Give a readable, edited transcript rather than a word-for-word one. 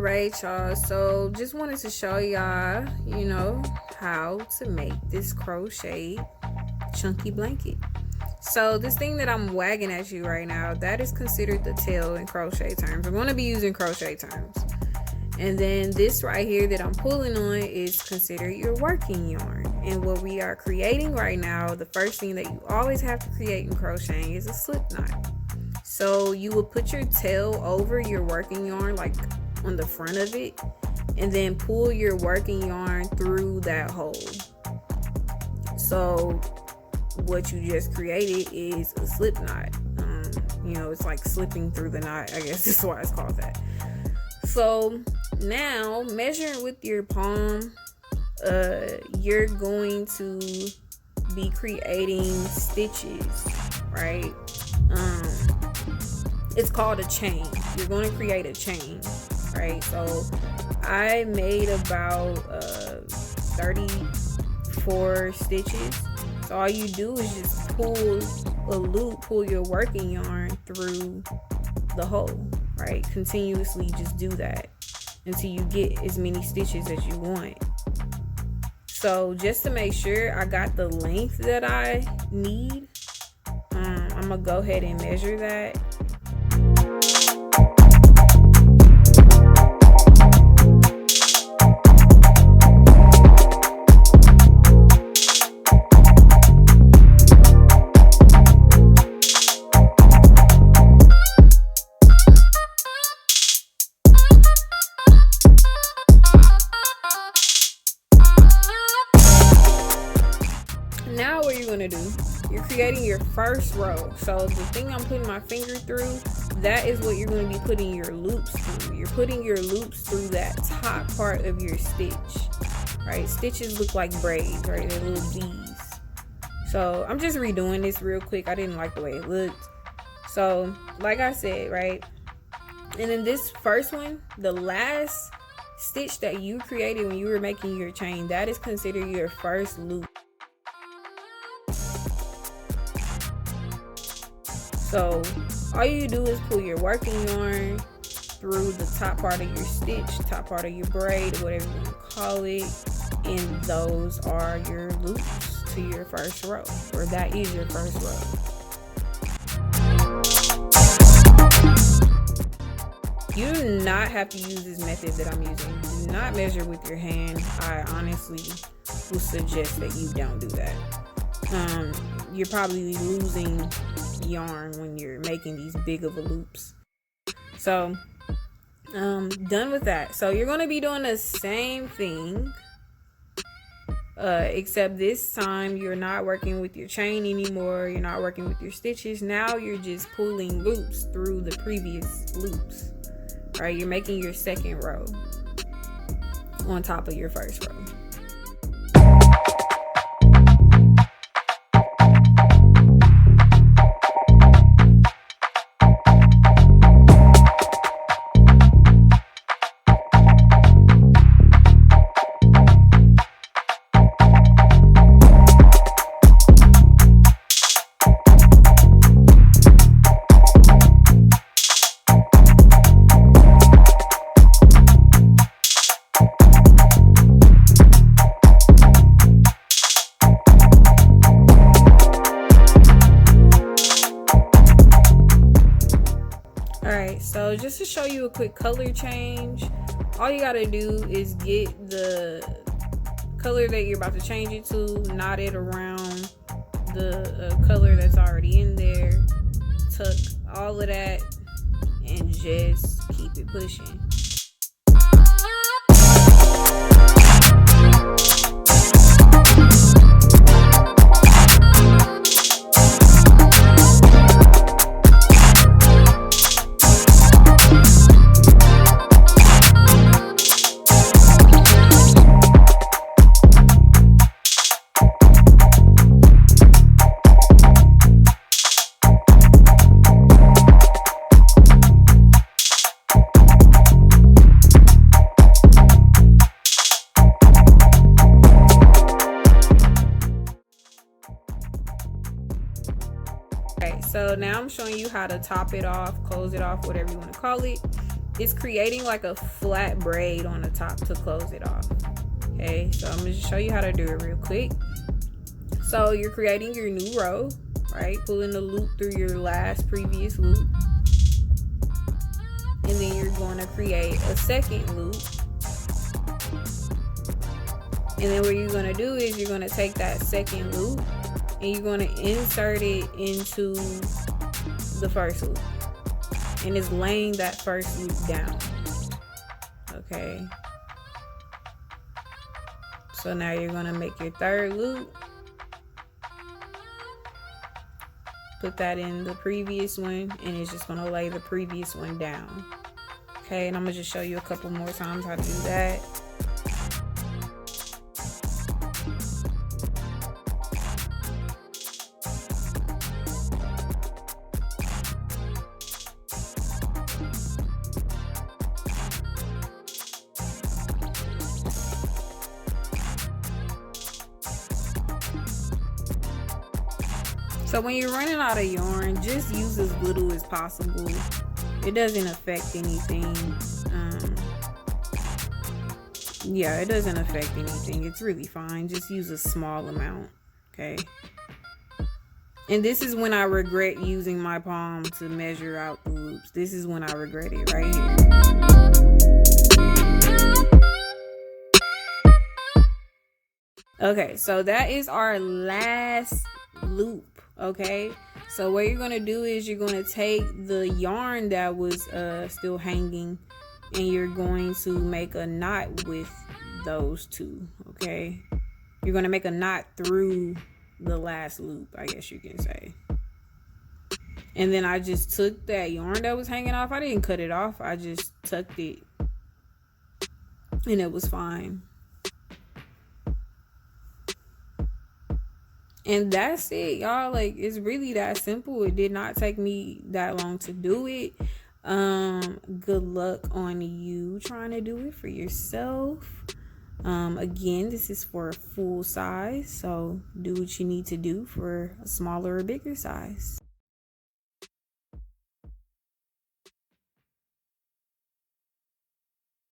Alright, y'all, so just wanted to show y'all, how to make this crochet chunky blanket. So this thing that I'm wagging at you right now, that is considered the tail in crochet terms. I'm going to be using crochet terms. And then this right here that I'm pulling on is considered your working yarn. And what we are creating right now, the first thing that you always have to create in crocheting is a slip knot. So you will put your tail over your working yarn, like on the front of it, and then pull your working yarn through that hole. So what you just created is a slip knot. It's like slipping through the knot, I guess that's why it's called that. So now measuring with your palm, you're going to be creating stitches, right? It's called a chain. You're going to create a chain, right? So I made about 34 stitches. So all you do is just pull your working yarn through the hole, right? Continuously just do that until you get as many stitches as you want. So just to make sure I got the length that I need, I'm gonna go ahead and measure that. Now what you're gonna do, you're creating your first row. So the thing I'm putting my finger through, that is what you're going to be putting your loops through. You're putting your loops through that top part of your stitch, right? Stitches look like braids, right? They're little bees. So I'm just redoing this real quick. I didn't like the way it looked. So like I said, right? And then this first one, the last stitch that you created when you were making your chain, that is considered your first loop. So all you do is pull your working yarn through the top part of your stitch, top part of your braid, whatever you want to call it, and those are your loops to your first row, or that is your first row. You do not have to use this method that I'm using. Do not measure with your hand. I honestly would suggest that you don't do that. You're probably losing yarn when you're making these big of a loops. So done with that. So you're going to be doing the same thing, except this time you're not working with your chain anymore. You're not working with your stitches. Now you're just pulling loops through the previous loops, right? You're making your second row on top of your first row. Alright, so just to show you a quick color change, all you gotta do is get the color that you're about to change it to, knot it around the color that's already in there, tuck all of that, and just keep it pushing. Okay, so now I'm showing you how to top it off, close it off, whatever you want to call it. it's creating like a flat braid on the top to close it off. Okay, so I'm gonna just show you how to do it real quick. So you're creating your new row, right? Pulling the loop through your last previous loop, and then you're going to create a second loop. And then what you're going to do is you're going to take that second loop and you're going to insert it into the first loop, and it's laying that first loop down. Okay, so now you're going to make your third loop, put that in the previous one, and it's just going to lay the previous one down. Okay, and I'm going to just show you a couple more times how to do that. So when you're running out of yarn, just use as little as possible. It doesn't affect anything. Yeah, it doesn't affect anything. It's really fine. Just use a small amount. Okay. And this is when I regret using my palm to measure out the loops. This is when I regret it right here. Okay, so that is our last loop. Okay, so what you're gonna do is you're gonna take the yarn that was still hanging, and you're going to make a knot with those two. Okay, you're gonna make a knot through the last loop, I guess you can say. And then I just took that yarn that was hanging off. I didn't cut it off, I just tucked it, and it was fine. And that's it, y'all. Like, it's really that simple. It did not take me that long to do it. Good luck on you trying to do it for yourself. Again, this is for a full size, so do what you need to do for a smaller or bigger size.